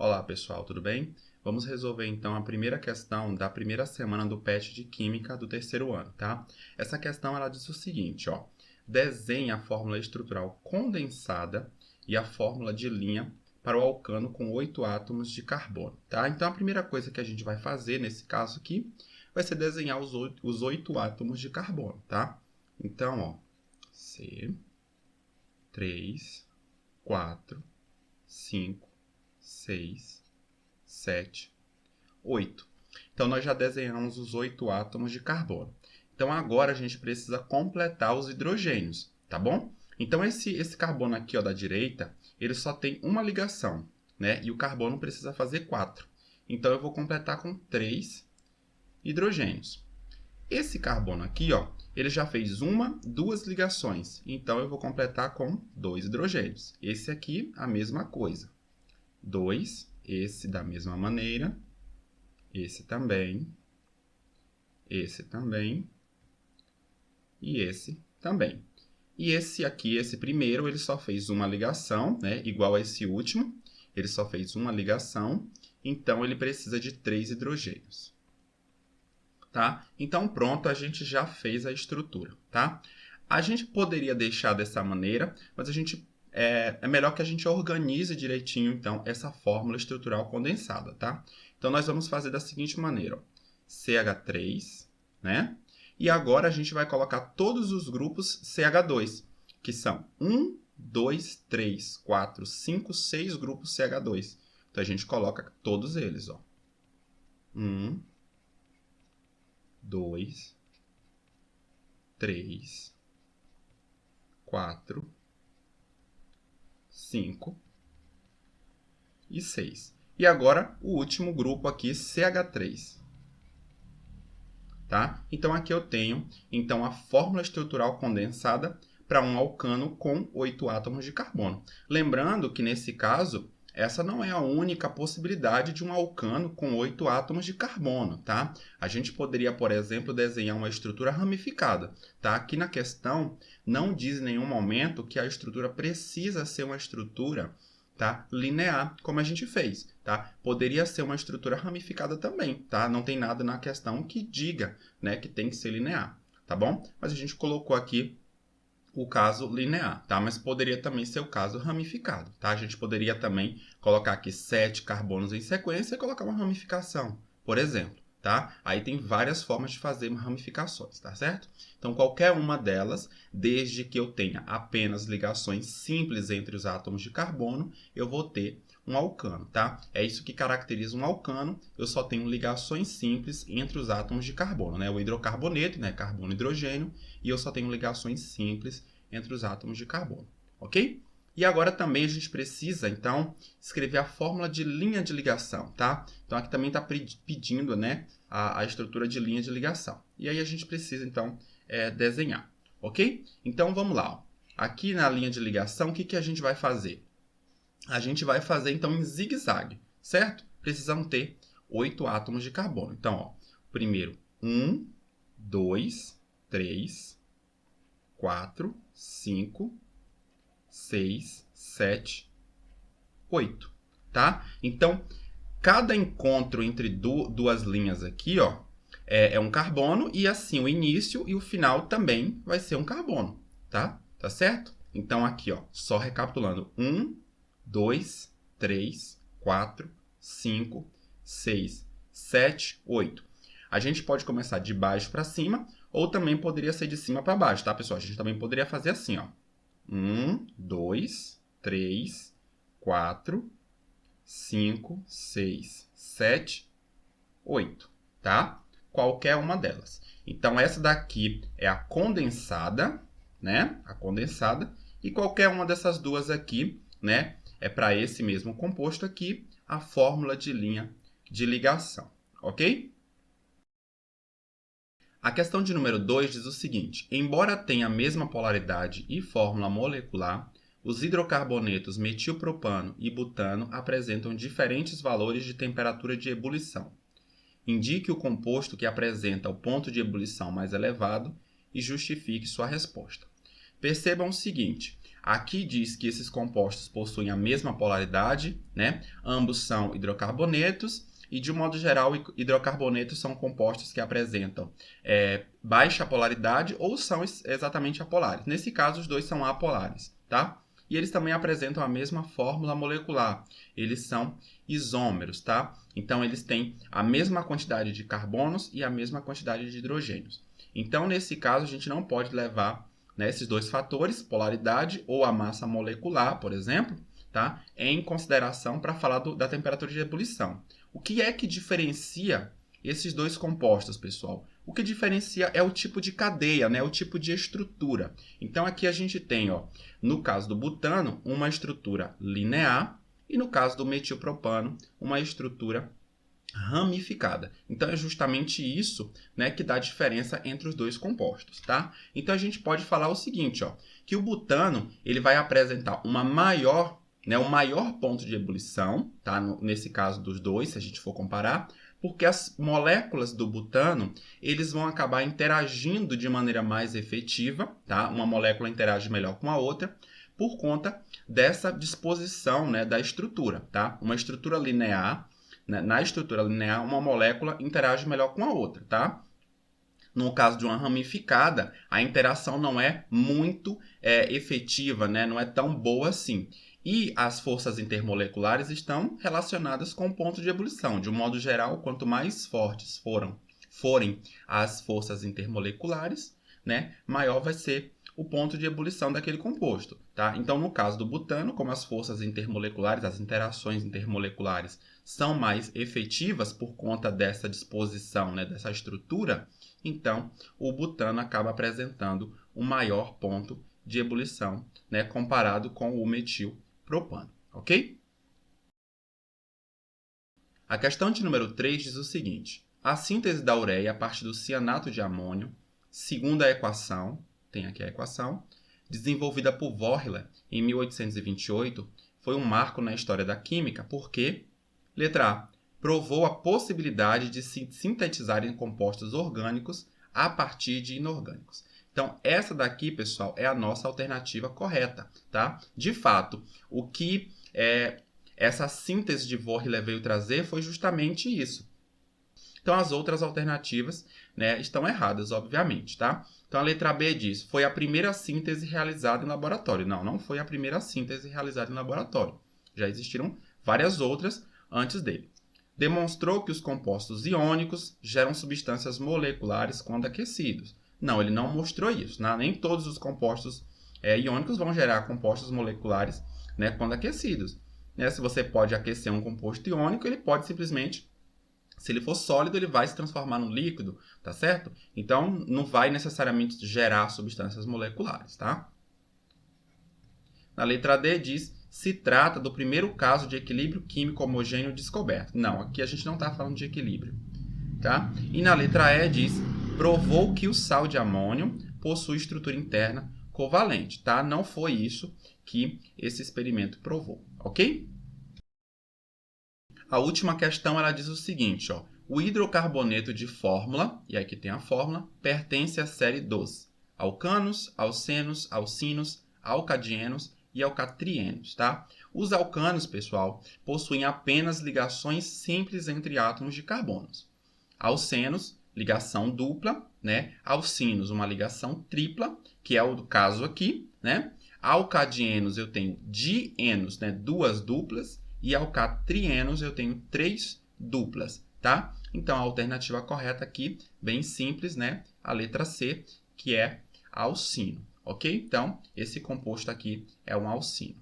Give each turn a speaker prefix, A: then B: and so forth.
A: Olá pessoal, tudo bem? Vamos resolver então a primeira questão da primeira semana do PET de Química do terceiro ano, tá? Essa questão ela diz o seguinte, ó. Desenhe a fórmula estrutural condensada e a fórmula de linha para o alcano com 8 átomos de carbono, tá? Então a primeira coisa que a gente vai fazer nesse caso aqui vai ser desenhar os 8 átomos de carbono, tá? Então, ó, C, 3, 4, 5, 6, 7, 8. Então, nós já desenhamos os 8 átomos de carbono. Então, agora a gente precisa completar os hidrogênios, tá bom? Então, esse carbono aqui ó, da direita, ele só tem uma ligação, né? E o carbono precisa fazer 4. Então, eu vou completar com 3 hidrogênios. Esse carbono aqui, ó, ele já fez duas ligações. Então, eu vou completar com 2 hidrogênios. Esse aqui, a mesma coisa. 2, esse da mesma maneira, esse também, e esse também. E esse aqui, esse primeiro, ele só fez uma ligação, né? Igual a esse último, ele só fez uma ligação, então ele precisa de 3 hidrogênios. Tá? Então, pronto, a gente já fez a estrutura, tá? A gente poderia deixar dessa maneira, mas é melhor que a gente organize direitinho, então, essa fórmula estrutural condensada, tá? Então, nós vamos fazer da seguinte maneira, ó. CH3, né? E agora a gente vai colocar todos os grupos CH2, que são 1, 2, 3, 4, 5, 6 grupos CH2. Então, a gente coloca todos eles, ó. 1, 2, 3, 4, 5 e 6. E agora o último grupo aqui, CH3. Tá? Então aqui eu tenho então, a fórmula estrutural condensada para um alcano com 8 átomos de carbono. Lembrando que nesse caso, essa não é a única possibilidade de um alcano com 8 átomos de carbono, tá? A gente poderia, por exemplo, desenhar uma estrutura ramificada, tá? Aqui na questão não diz em nenhum momento que a estrutura precisa ser uma estrutura, tá, linear, como a gente fez, tá? Poderia ser uma estrutura ramificada também, tá? Não tem nada na questão que diga, né, que tem que ser linear, tá bom? Mas a gente colocou aqui o caso linear, tá? Mas poderia também ser o caso ramificado, tá? A gente poderia também colocar aqui 7 carbonos em sequência e colocar uma ramificação, por exemplo, tá? Aí tem várias formas de fazer ramificações, tá certo? Então, qualquer uma delas, desde que eu tenha apenas ligações simples entre os átomos de carbono, eu vou ter um alcano, tá? É isso que caracteriza um alcano. Eu só tenho ligações simples entre os átomos de carbono, né? O hidrocarboneto, né? Carbono e hidrogênio, e eu só tenho ligações simples entre os átomos de carbono, ok? E agora também a gente precisa, então, escrever a fórmula de linha de ligação, tá? Então, aqui também está pedindo, né, a estrutura de linha de ligação. E aí a gente precisa, então, desenhar, ok? Então, vamos lá. Ó. Aqui na linha de ligação, o que a gente vai fazer? A gente vai fazer, então, em zigue-zague, certo? Precisamos ter 8 átomos de carbono. Então, ó, primeiro, 1, 2, 3, 4, 5, 6, 7, 8, tá? Então, cada encontro entre duas linhas aqui, ó, é um carbono e assim o início e o final também vai ser um carbono, tá? Tá certo? Então, aqui, ó, só recapitulando. 1, 2, 3, 4, 5, 6, 7, 8. A gente pode começar de baixo para cima ou também poderia ser de cima para baixo, tá, pessoal? A gente também poderia fazer assim, ó. 1, 2, 3, 4, 5, 6, 7, 8, tá? Qualquer uma delas. Então, essa daqui é a condensada, né? A condensada. E qualquer uma dessas duas aqui, né? É para esse mesmo composto aqui, a fórmula de linha de ligação, ok? A questão de número 2 diz o seguinte: embora tenha a mesma polaridade e fórmula molecular, os hidrocarbonetos metilpropano e butano apresentam diferentes valores de temperatura de ebulição. Indique o composto que apresenta o ponto de ebulição mais elevado e justifique sua resposta. Percebam o seguinte: Aqui diz que esses compostos possuem a mesma polaridade, né? Ambos são hidrocarbonetos e, de um modo geral, hidrocarbonetos são compostos que apresentam baixa polaridade ou são exatamente apolares. Nesse caso, os dois são apolares, tá? E eles também apresentam a mesma fórmula molecular. Eles são isômeros, tá? Então, eles têm a mesma quantidade de carbonos e a mesma quantidade de hidrogênios. Então, nesse caso, a gente não pode levar, né, esses dois fatores, polaridade ou a massa molecular, por exemplo, tá, em consideração para falar da temperatura de ebulição. O que é que diferencia esses dois compostos, pessoal? O que diferencia é o tipo de cadeia, né? O tipo de estrutura. Então, aqui a gente tem, ó, no caso do butano, uma estrutura linear e no caso do metilpropano, uma estrutura ramificada. Então, é justamente isso, né, que dá a diferença entre os dois compostos, tá? Então, a gente pode falar o seguinte, ó, que o butano ele vai apresentar um maior ponto de ebulição, tá? Nesse caso dos dois, se a gente for comparar, porque as moléculas do butano, eles vão acabar interagindo de maneira mais efetiva, tá? Uma molécula interage melhor com a outra, por conta dessa disposição, né, da estrutura, tá? Uma estrutura linear, né? Na estrutura linear, uma molécula interage melhor com a outra, tá? No caso de uma ramificada, a interação não é muito efetiva, né? Não é tão boa assim. E as forças intermoleculares estão relacionadas com o ponto de ebulição. De um modo geral, quanto mais fortes forem as forças intermoleculares, né, maior vai ser o ponto de ebulição daquele composto, tá? Então, no caso do butano, como as forças intermoleculares, as interações intermoleculares são mais efetivas por conta dessa disposição, né, dessa estrutura, então o butano acaba apresentando um maior ponto de ebulição, né, comparado com o metilpropano, ok? A questão de número 3 diz o seguinte: a síntese da ureia a partir do cianato de amônio, segundo a equação, tem aqui a equação, desenvolvida por Wohler em 1828, foi um marco na história da química porque, letra A, provou a possibilidade de se sintetizarem compostos orgânicos a partir de inorgânicos. Então, essa daqui, pessoal, é a nossa alternativa correta, tá? De fato, o que essa síntese de Wohler veio trazer foi justamente isso. Então, as outras alternativas, né, estão erradas, obviamente, tá? Então, a letra B diz, foi a primeira síntese realizada em laboratório. Não, não foi a primeira síntese realizada em laboratório. Já existiram várias outras antes dele. Demonstrou que os compostos iônicos geram substâncias moleculares quando aquecidos. Não, ele não mostrou isso, né? Nem todos os compostos iônicos vão gerar compostos moleculares, né, quando aquecidos. Né? Se você pode aquecer um composto iônico, ele pode simplesmente, se ele for sólido, ele vai se transformar num líquido, tá certo? Então, não vai necessariamente gerar substâncias moleculares, tá? Na letra D diz, se trata do primeiro caso de equilíbrio químico homogêneo descoberto. Não, aqui a gente não está falando de equilíbrio, tá? E na letra E diz, provou que o sal de amônio possui estrutura interna covalente, tá? Não foi isso que esse experimento provou, ok? A última questão ela diz o seguinte, ó, o hidrocarboneto de fórmula, e aqui tem a fórmula, pertence à série dos alcanos, alcenos, alcinos, alcadienos e alcatrienos, tá? Os alcanos, pessoal, possuem apenas ligações simples entre átomos de carbonos. Alcenos, ligação dupla, né? Alcinos, uma ligação tripla, que é o caso aqui, né? Alcadienos eu tenho dienos, né? Duas duplas, e alcatrienos eu tenho três duplas, tá? Então, a alternativa correta aqui, bem simples, né? A letra C, que é alcino, ok? Então, esse composto aqui é um alcino.